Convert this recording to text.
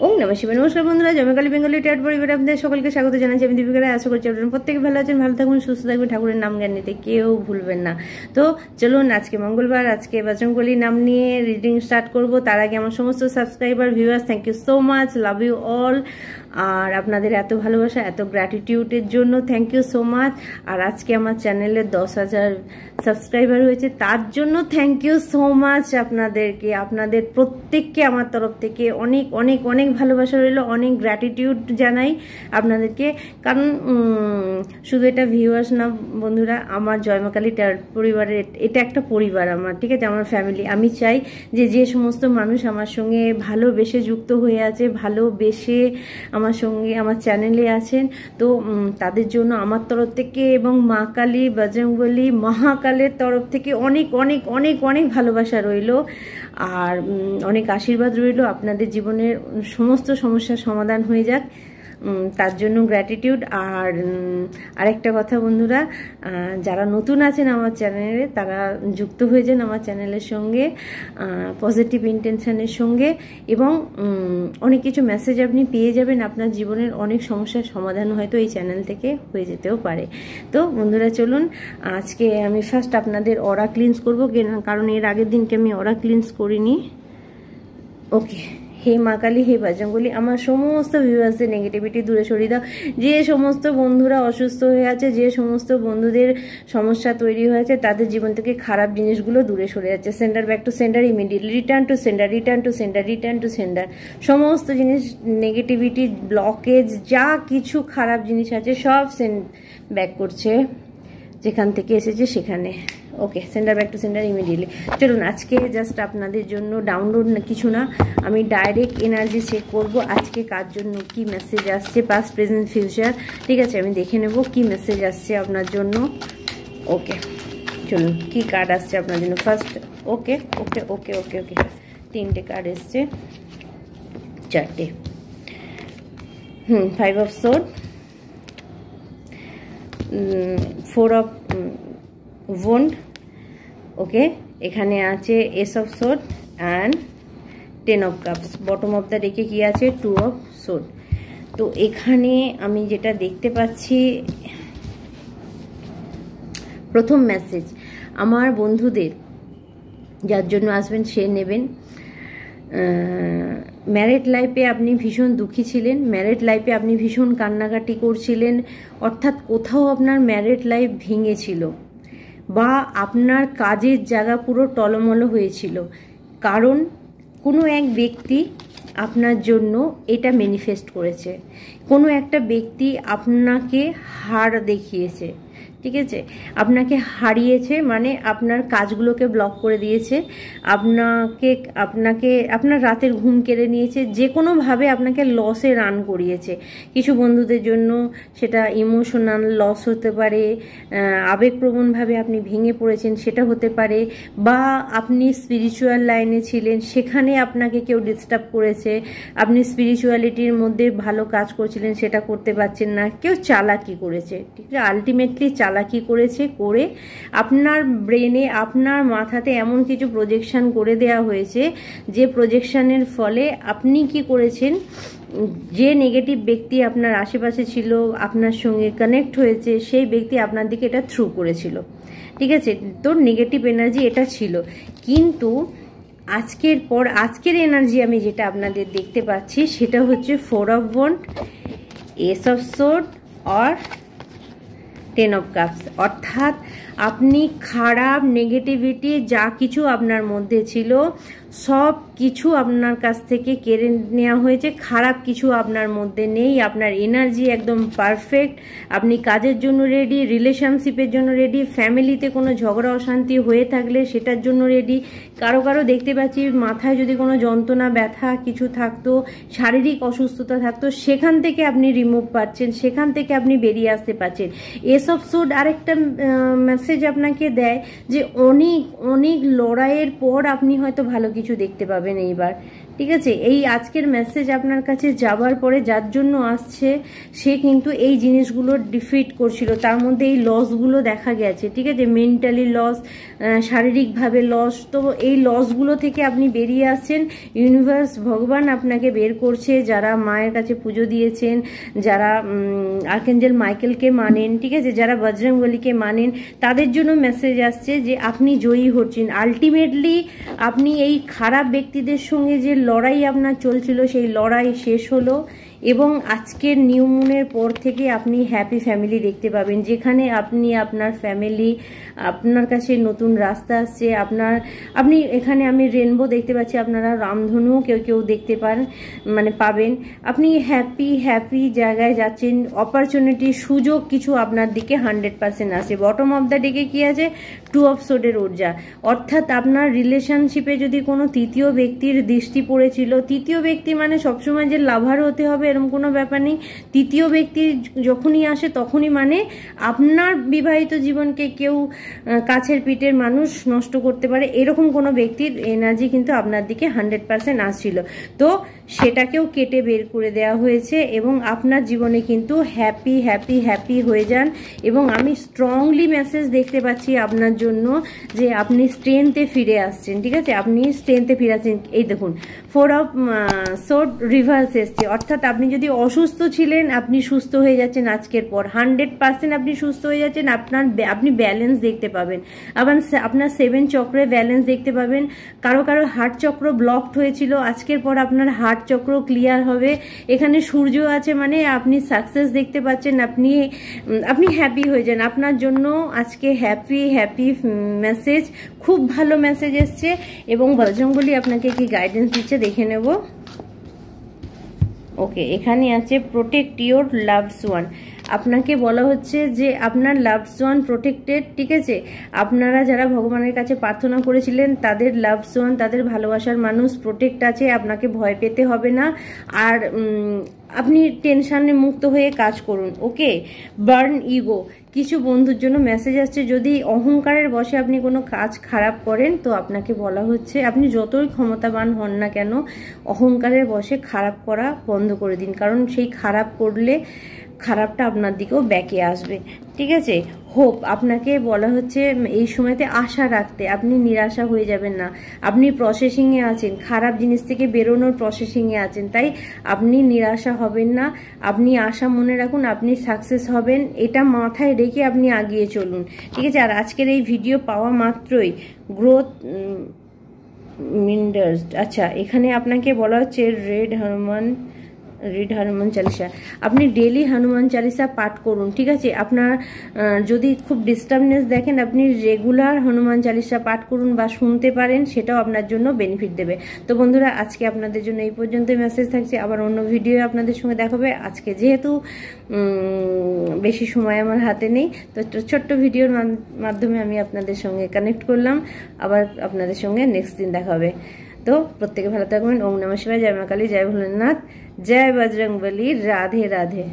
ওম নমঃ শিবায়। নমস্কার বন্ধুরা, জয়মাকালী বেঙ্গলি টেট পরিবারে আপনাদের সকলকে স্বাগত জানাচ্ছি। আমি দীপিকা রায়। আশা করছি আপনারা প্রত্যেকে ভালো আছেন, ভালো থাকবেন, সুস্থ থাকবেন, ঠাকুরের নাম জ্ঞান নিতে কেউ ভুলবেন না। তো চলুন, আজকে মঙ্গলবার, আজকে বজরংবলী নাম নিয়ে রিডিং স্টার্ট করব। তার আগে আমার সমস্ত subscriber viewers, thank you so much, love you all. আর আপনাদের এত ভালোবাসা, এত গ্র্যাটিটিউডের জন্য থ্যাংক ইউ সো মাচ। আর আজকে আমার চ্যানেলে 10,000 সাবস্ক্রাইবার হয়েছে, তার জন্য থ্যাংক ইউ সো মাচ আপনাদেরকে। আপনাদের প্রত্যেককে আমার তরফ থেকে অনেক অনেক অনেক ভালোবাসা রইল, অনেক গ্র্যাটিটিউড জানাই আপনাদেরকে। কারণ শুধু এটা ভিউয়ার্স না বন্ধুরা, আমার জয়মাকালী ট্যারট পরিবারের এটা একটা পরিবার আমার, ঠিক আছে, আমার ফ্যামিলি। আমি চাই যে সমস্ত মানুষ আমার সঙ্গে ভালোবেসে যুক্ত হয়ে আছে, ভালোবেসে আমার সঙ্গে আমার চ্যানেলে আছেন, তো তাদের জন্য আমার তরফ থেকে এবং মা কালী, বজরংবলী, মহাকালের তরফ থেকে অনেক অনেক অনেক অনেক ভালোবাসা রইল আর অনেক আশীর্বাদ রইল। আপনাদের জীবনের সমস্ত সমস্যার সমাধান হয়ে যাক, তার জন্য গ্র্যাটিটিউড। আর আরেকটা কথা বন্ধুরা, যারা নতুন আছেন আমার চ্যানেলে, তারা যুক্ত হয়ে যান আমার চ্যানেলের সঙ্গে পজিটিভ ইন্টেনশনের সঙ্গে, এবং অনেক কিছু মেসেজ আপনি পেয়ে যাবেন। আপনার জীবনের অনেক সমস্যার সমাধান হয়তো এই চ্যানেল থেকে হয়ে যেতেও পারে। তো বন্ধুরা চলুন, আজকে আমি ফার্স্ট আপনাদের অরা ক্লিনস করবো, কারণ এর আগের দিনকে আমি অরা ক্লিনস করিনি। ওকে। হে মা কালী, হে বজরংবলী, আমার সমস্ত ভিউয়ার্সদের নেগেটিভিটি দূরে সরিয়ে দাও। যে সমস্ত বন্ধুরা অসুস্থ হয়ে আছে, যে সমস্ত বন্ধুদের সমস্যা তৈরি হয়েছে, তাদের জীবন থেকে খারাপ জিনিসগুলো দূরে সরে যাচ্ছে। Centre, back to centre, immediately return to centre, return to centre, return to centre. সমস্ত জিনিস, নেগেটিভিটি, ব্লকেজ, যা কিছু খারাপ জিনিস আছে সব ব্যাক করছে যেখান থেকে এসেছে সেখানে। Okay, centre, back to centre immediately. চলুন, আজকে জাস্ট আপনাদের জন্য ডাউনলোড না, কিছু না, আমি ডাইরেক্ট এনার্জি চেক করব। আজকে কার জন্য কি মেসেজ আসছে, পাস্ট, প্রেজেন্ট, ফিউচার, ঠিক আছে, আমি দেখে নেব কি মেসেজ আসছে আপনার জন্য। ওকে, চলুন, কি কার্ড আসছে আপনার জন্য ফার্স্ট। ওকে ওকে ওকে ওকে ওকে, 3টে কার্ড এসছে, 4টে। 5 অফ সোর্ড, 4 অফ ওয়ান্ড, ওকে, এখানে আছে S of sword and 10 of cups. Bottom of the ডেকে কি আছে, 2 অফ সোর্ড। তো এখানে আমি যেটা দেখতে পাচ্ছি, প্রথম মেসেজ আমার বন্ধুদের, যার জন্য আসবেন সে নেবেন। ম্যারিড লাইফে আপনি ভীষণ দুঃখী ছিলেন, ম্যারিড লাইফে আপনি ভীষণ কান্নাকাটি করছিলেন, অর্থাৎ কোথাও আপনার ম্যারিড লাইফ ভেঙেছিল, বা আপনার কাজের জায়গা পুরো টলমলো হয়েছিল, কারণ কোনো এক ব্যক্তি আপনার জন্য এটা ম্যানিফেস্ট করেছে। কোনো একটা ব্যক্তি আপনাকে হার দেখিয়েছে, ঠিক আছে, আপনাকে হারিয়েছে, মানে আপনার কাজগুলোকে ব্লক করে দিয়েছে, আপনার রাতের ঘুম কেড়ে নিয়েছে, যে কোনোভাবে আপনাকে লসে রান করিয়েছে। কিছু বন্ধুদের জন্য সেটা ইমোশনাল লস হতে পারে, আবেগপ্রবণভাবে আপনি ভেঙে পড়েছেন সেটা হতে পারে, বা আপনি স্পিরিচুয়াল লাইনে ছিলেন, সেখানে আপনাকে কেউ ডিস্টার্ব করেছে, আপনি স্পিরিচুয়ালিটির মধ্যে ভালো কাজ করছিলেন, সেটা করতে পারছেন না, কেউ চালাকি করেছে, ঠিক আছে, আলটিমেটলি চালাকি করেছে, করে আপনার ব্রেনে, আপনার মাথাতে এমন কিছু প্রজেকশন করে দেওয়া হয়েছে, যে প্রজেকশনের ফলে আপনি কি করেছেন, যে নেগেটিভ ব্যক্তি আপনার আশেপাশে ছিল, আপনার সঙ্গে কানেক্ট হয়েছে, সেই ব্যক্তি আপনার দিকে এটা থ্রু করেছিল, ঠিক আছে। তো নেগেটিভ এনার্জি এটা ছিল। কিন্তু আজকের এনার্জি আমি যেটা আপনাদের দেখতে পাচ্ছি, সেটা হচ্ছে 4 of wand, ace of sword আর 10 অফ কাপস। অর্থাৎ আপনি খারাপ নেগেটিভিটি যা কিছু আপনার মধ্যে ছিল, সব কিছু আপনার কাছ থেকে কেড়ে নেওয়া হয়েছে, খারাপ কিছু আপনার মধ্যে নেই, আপনার এনার্জি একদম পারফেক্ট, আপনি কাজের জন্য রেডি, রিলেশনশিপের জন্য রেডি, ফ্যামিলিতে কোনো ঝগড়া অশান্তি হয়ে থাকলে সেটার জন্য রেডি। কারো দেখতে পাচ্ছি মাথায় যদি কোনো যন্ত্রণা, ব্যথা কিছু থাকতো, শারীরিক অসুস্থতা থাকতো, সেখান থেকে আপনি রিমুভ পাচ্ছেন, সেখান থেকে আপনি বেরিয়ে আসতে পারছেন। এস অফ সোর্ড আরেকটা মেসেজ আপনাকে দেয় যে অনেক অনেক লড়াইয়ের পর আপনি হয়তো ভালো কিছু দেখতে পাবেন এইবার, ঠিক আছে। এই আজকের মেসেজ আপনার কাছে যাবার পরে যার জন্য আসছে সে কিন্তু এই জিনিসগুলো ডিফিট করছিল, তার মধ্যে এই লসগুলো দেখা গেছে। ঠিক আছে, মেন্টালি লস, শারীরিকভাবে লস। তো এই লসগুলো থেকে আপনি বেরিয়ে আসছেন, ইউনিভার্স ভগবান আপনাকে বের করছে। যারা মায়ের কাছে পুজো দিয়েছেন, যারা আর্কেঞ্জেল মাইকেলকে মানেন, ঠিক আছে, যারা বজরংবলীকে মানেন, তাদের জন্য মেসেজ আসছে যে আপনি জয়ী হচ্ছেন। আলটিমেটলি আপনি এই খারাপ ব্যক্তিদের সঙ্গে যে লড়াই আপনার চলছিল সেই লড়াই শেষ হলো, এবং আজকের নিউ মুনের পর থেকে আপনি হ্যাপি ফ্যামিলি দেখতে পাবেন, যেখানে আপনি আপনার ফ্যামিলি, আপনার কাছে নতুন রাস্তা আসছে। আপনি এখানে আমি রেনবো দেখতে পাচ্ছি, আপনারা রামধনু কেউ কেউ দেখতে পাবেন। আপনি হ্যাপি জায়গায় যাচ্ছেন। অপরচুনিটি, সুযোগ কিছু আপনার দিকে 100% আসে। বটম অফ দ্য ডেকে কি আছে? 2 অফ সোর্ডের ঊর্জা। অর্থাৎ আপনার রিলেশনশিপে যদি কোনো তৃতীয় ব্যক্তির দৃষ্টি পড়েছিল, তৃতীয় ব্যক্তি মানে সবসময় যে লাভার হতে হবে এরকম কোনো ব্যাপার নেই। তৃতীয় ব্যক্তি যখনই আসে তখনই মানে আপনার বিবাহিত জীবনকে কেউ কাছের পিঠের মানুষ নষ্ট করতে পারে, এরকম কোনো ব্যক্তির এনার্জি কিন্তু আপনার দিকে 100% আসছিল। তো সেটাকেও কেটে বের করে দেওয়া হয়েছে, এবং আপনার জীবনে কিন্তু হ্যাপি হয়ে যান। এবং আমি স্ট্রংলি মেসেজ দেখতে পাচ্ছি আপনার জন্য যে আপনি স্ট্রেংথে ফিরে আসছেন। ঠিক আছে, আপনি স্ট্রেংথে ফিরে আসছেন। এই দেখুন 4 অফ সোর্ড রিভার্স এসছে, অর্থাৎ আপনি যদি অসুস্থ ছিলেন আপনি সুস্থ হয়ে যাচ্ছেন আজকের পর। 100% আপনি সুস্থ হয়ে যাচ্ছেন। আপনি ব্যালেন্স দেখতে পাবেন। আবার আপনার 7 চক্রে ব্যালেন্স দেখতে পাবেন। কারো হার্ট চক্র ব্লকড হয়েছিল, আজকের পর আপনার হার্ট চক্র ক্লিয়ার হবে। এখানে সূর্য আছে, মানে আপনি সাকসেস দেখতে পাচ্ছেন। আপনি হ্যাপি হয়ে যান। আপনার জন্য আজকে হ্যাপি মেসেজ, খুব ভালো মেসেজ এসছে। এবং বজরংবলী আপনাকে কি গাইডেন্স দিচ্ছে দেখে নেব। ওকে, এখানে আছে প্রোটেক্ট ইওর লাভড ওয়ান। আপনাকে বলা হচ্ছে যে আপনার লাভড ওয়ান প্রোটেক্টেড। ঠিক আছে, আপনারা যারা ভগবানের কাছে প্রার্থনা করেছিলেন তাদের লাভড ওয়ান, তাদের ভালোবাসার মানুষ প্রোটেক্ট আছে। আপনাকে ভয় পেতে হবে না। আর আপনি টেনশনে মুক্ত হয়ে কাজ করুন। ওকে, বার্ন ইগো। কিছু বন্ধুর জন্য মেসেজ আসছে, যদি অহংকারের বশে আপনি কোনো কাজ খারাপ করেন তো আপনাকে বলা হচ্ছে আপনি যতই ক্ষমতাবান হন না কেন, অহংকারের বশে খারাপ করা বন্ধ করে দিন। কারণ সেই খারাপ করলে খারাপটা আপনার দিকেও ব্যাকে আসবে। ঠিক আছে, হোপ, আপনাকে বলা হচ্ছে এই সময়তে আশা রাখতে। আপনি নিরাশা হয়ে যাবেন না। আপনি প্রসেসিংয়ে আছেন, খারাপ জিনিস থেকে বেরোনোর প্রসেসিংয়ে আছেন, তাই আপনি নিরাশা হবেন না। আপনি আশা মনে রাখুন, আপনি সাকসেস হবেন, এটা মাথায় রেখে আপনি আগিয়ে চলুন। ঠিক আছে, আর আজকের এই ভিডিও পাওয়া মাত্রই গ্রোথ মিন্ডার্স। আচ্ছা, এখানে আপনাকে বলা হচ্ছে রিড হনুমান চালিসা। আপনি ডেলি হনুমান চালিসা পাঠ করুন। ঠিক আছে, আপনার যদি খুব ডিস্টার্বনেস দেখেন আপনি রেগুলার হনুমান চালিসা পাঠ করুন বা শুনতে পারেন, সেটাও আপনার জন্য বেনিফিট দেবে। তো বন্ধুরা, আজকে আপনাদের জন্য এই পর্যন্তই মেসেজ থাকছে। আবার অন্য ভিডিও আপনাদের সঙ্গে দেখা হবে। আজকে যেহেতু বেশি সময় আমার হাতে নেই, তো ছোট্ট ভিডিওর মাধ্যমে আমি আপনাদের সঙ্গে কানেক্ট করলাম। আবার আপনাদের সঙ্গে নেক্সট দিন দেখা হবে। তো প্রত্যেকে ভালো থাকবেন। ওম নমঃ শিবায়, জয় মা কালী, জয় ভোলেনাথ, জয় বজরংবলী, রাধে রাধে।